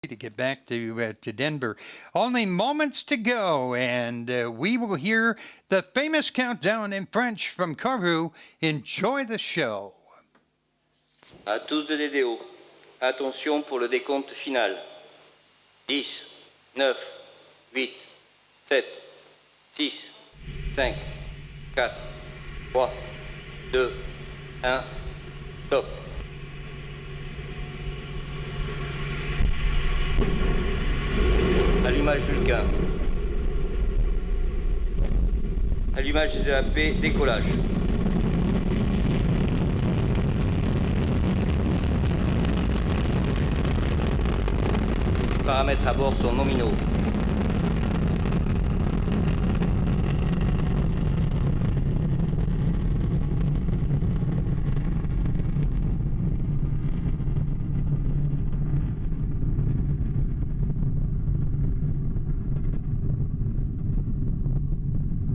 to get back to Denver. Only moments to go, and we will hear the famous countdown in French from Kourou. Enjoy the show. À tous de DDO, attention pour le décompte final. 10, 9, 8, 7, 6, 5, 4, 3, 2, 1, top. Allumage Vulcain. Allumage des EAP, décollage. Les paramètres à bord sont nominaux.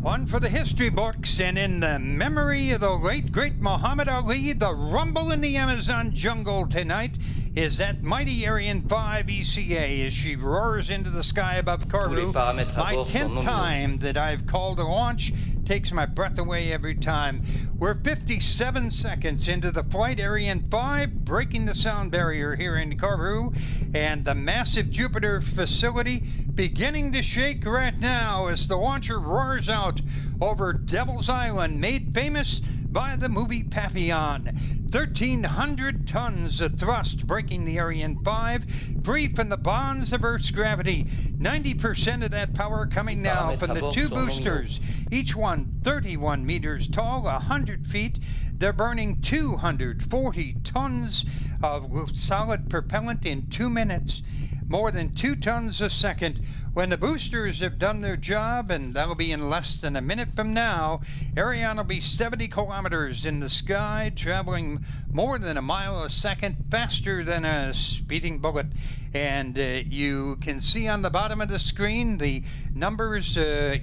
One for the history books, and in the memory of the late, great Muhammad Ali, the rumble in the Amazon jungle tonight is that mighty Ariane 5 ECA as she roars into the sky above Kourou. My 10th time that I've called a launch, takes my breath away every time. We're 57 seconds into the flight, Ariane 5 breaking the sound barrier here in Kourou, and the massive Jupiter facility beginning to shake right now as the launcher roars out over Devil's Island, made famous by the movie Papillon. 1,300 tons of thrust breaking the Ariane 5, free from the bonds of Earth's gravity. 90% of that power coming now from the two boosters, each one 31 meters tall, 100 feet. They're burning 240 tons of solid propellant in 2 minutes, more than 2 tons a second. When the boosters have done their job, and that'll be in less than a minute from now, Ariane will be 70 kilometers in the sky, traveling more than a mile a second, faster than a speeding bullet. And you can see on the bottom of the screen the numbers,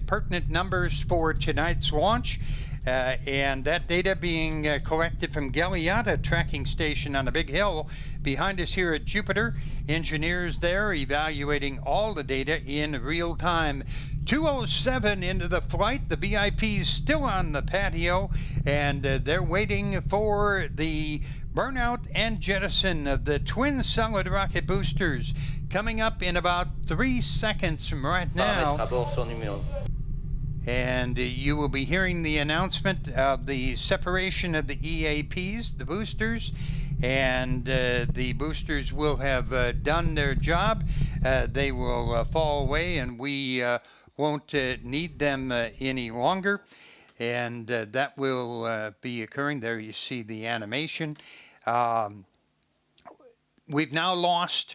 pertinent numbers for tonight's launch. And that data being collected from Galiata tracking station on a big hill behind us here at Jupiter. Engineers there evaluating all the data in real time. 2:07 into the flight. The VIP's still on the patio, and they're waiting for the burnout and jettison of the twin solid rocket boosters coming up in about 3 seconds from right now. And you will be hearing the announcement of the separation of the EAPs, the boosters, and the boosters will have done their job. They will fall away, and we won't need them any longer. And that will be occurring. There you see the animation. We've now lost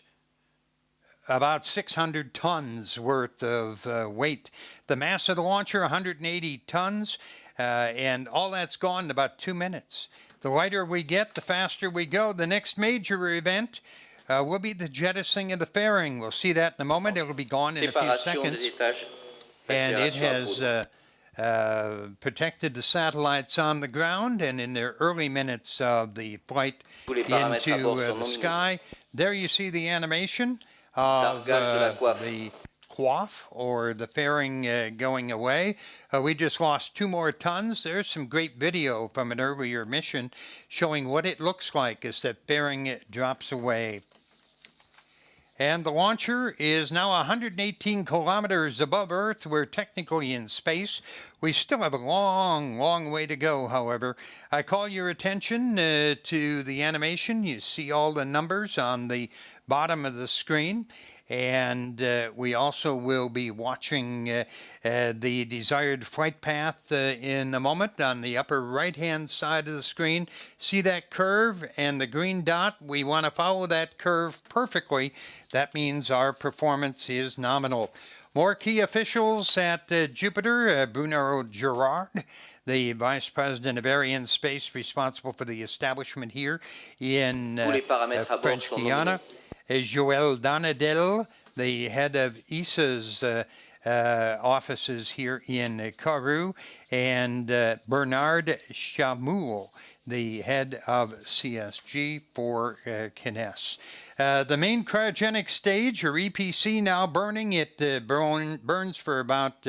about 600 tons worth of weight. The mass of the launcher, 180 tons, and all that's gone in about 2 minutes. The lighter we get, the faster we go. The next major event will be the jettisoning of the fairing. We'll see that in a moment. It'll be gone in a few seconds. And it has protected the satellites on the ground, and in the early minutes of the flight into the sky. There you see the animation of the quaff, or the fairing going away. We just lost 2 more tons. There's some great video from an earlier mission showing what it looks like as that fairing drops away. And the launcher is now 118 kilometers above Earth. We're technically in space. We still have a long, long way to go, however. I call your attention to the animation. You see all the numbers on the bottom of the screen. And we also will be watching the desired flight path in a moment on the upper right-hand side of the screen. See that curve and the green dot? We want to follow that curve perfectly. That means our performance is nominal. More key officials at Jupiter, Bruno Girard, the Vice President of Arianespace, responsible for the establishment here in French Guiana. Joël Donadel, the head of ESA's offices here in Kourou, and Bernard Chamoul, the head of CSG for Kines. The main cryogenic stage, or EPC, now burning. It burns for about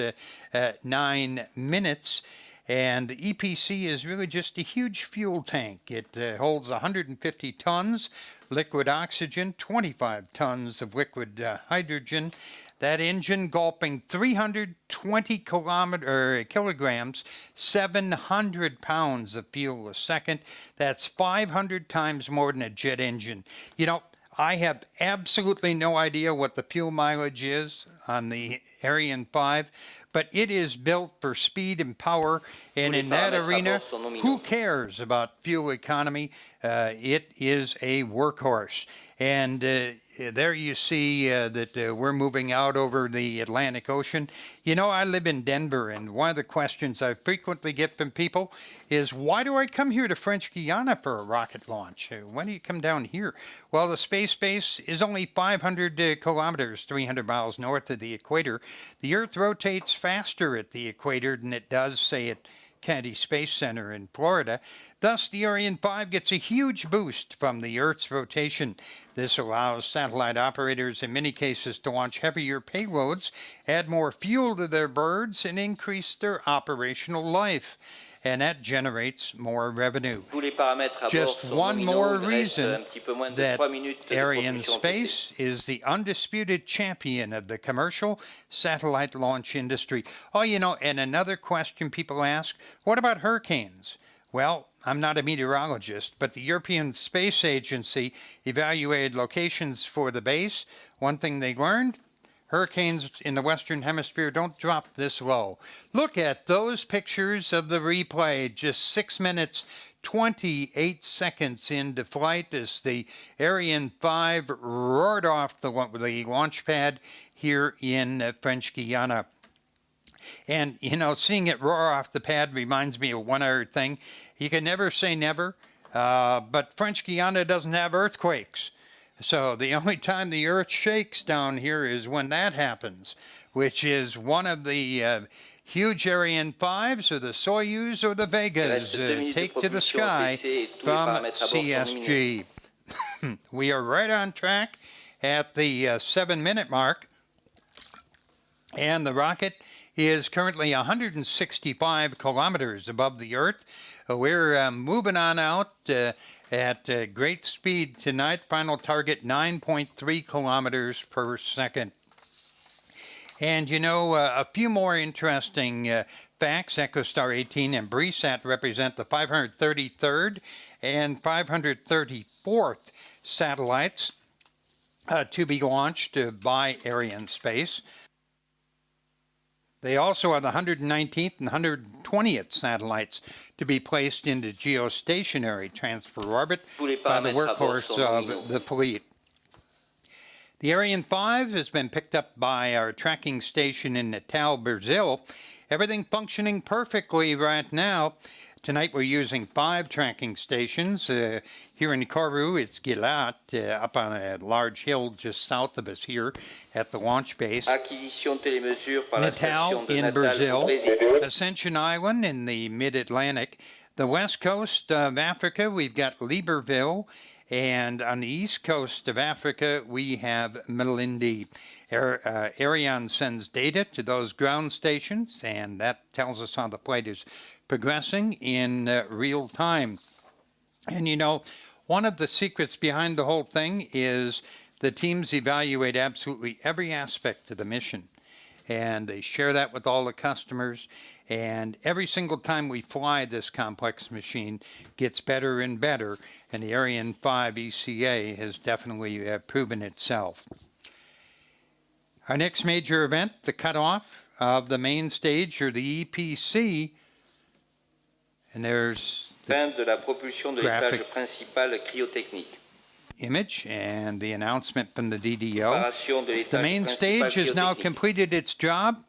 9 minutes. And the EPC is really just a huge fuel tank. It holds 150 tons liquid oxygen, 25 tons of liquid hydrogen. That engine gulping 320 kilograms, 700 pounds of fuel a second. That's 500 times more than a jet engine. You know, I have absolutely no idea what the fuel mileage is on the Ariane 5, but it is built for speed and power, and in that arena, who cares about fuel economy? It is a workhorse. And there you see that we're moving out over the Atlantic Ocean. You know, I live in Denver, and one of the questions I frequently get from people is, why do I come here to French Guiana for a rocket launch? Why do you come down here? Well, the space base is only 500 kilometers, 300 miles north of the equator. The Earth rotates faster at the equator than it does, say, at Kennedy Space Center in Florida. Thus, the Ariane 5 gets a huge boost from the Earth's rotation. This allows satellite operators in many cases to launch heavier payloads, add more fuel to their birds, and increase their operational life. And that generates more revenue. Just one more reason that Arianespace is the undisputed champion of the commercial satellite launch industry. Oh, you know, and another question people ask, what about hurricanes? Well, I'm not a meteorologist, but the European Space Agency evaluated locations for the base. One thing they learned, hurricanes in the Western Hemisphere don't drop this low. Look at those pictures of the replay, just 6 minutes, 28 seconds into flight as the Ariane 5 roared off the launch pad here in French Guiana. And, you know, seeing it roar off the pad reminds me of one other thing. You can never say never, but French Guiana doesn't have earthquakes. So the only time the earth shakes down here is when that happens, which is one of the huge Ariane 5s or the Soyuz or the Vegas take to the sky from CSG. We are right on track at the 7-minute mark, and the rocket is currently 165 kilometers above the Earth. We're moving on out at great speed tonight. Final target 9.3 kilometers per second. And you know, a few more interesting facts. Echostar 18 and BRISAT represent the 533rd and 534th satellites to be launched by Arianespace. They also are the 119th and 120th satellites to be placed into geostationary transfer orbit by the workhorse of the fleet. The Ariane 5 has been picked up by our tracking station in Natal, Brazil. Everything functioning perfectly right now. Tonight we're using 5 tracking stations. Here in Kourou, it's Gilat, up on a large hill just south of us here at the launch base. Natal in Brazil, Ascension Island in the mid-Atlantic. The west coast of Africa, we've got Libreville. And on the east coast of Africa, we have Malindi. Ariane sends data to those ground stations, and that tells us how the flight is progressing in real time. And you know, one of the secrets behind the whole thing is the teams evaluate absolutely every aspect of the mission. And they share that with all the customers. And every single time we fly, this complex machine gets better and better. And the Ariane 5 ECA has definitely proven itself. Our next major event, the cutoff of the main stage, or the EPC. And there's the graphic image and the announcement from the DDO. The main stage has now completed its job,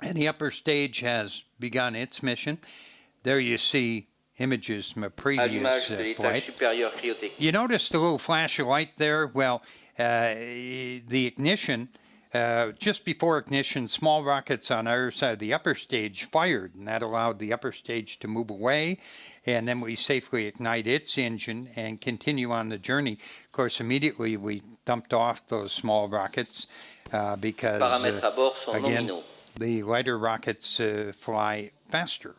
and the upper stage has begun its mission. There you see images from a previous flight. You notice the little flash of light there? Well, the ignition Just before ignition, small rockets on our side of the upper stage fired, and that allowed the upper stage to move away. And then we safely ignite its engine and continue on the journey. Of course, immediately we dumped off those small rockets because, Paramètres à bord sont again, nominaux. the lighter rockets fly faster.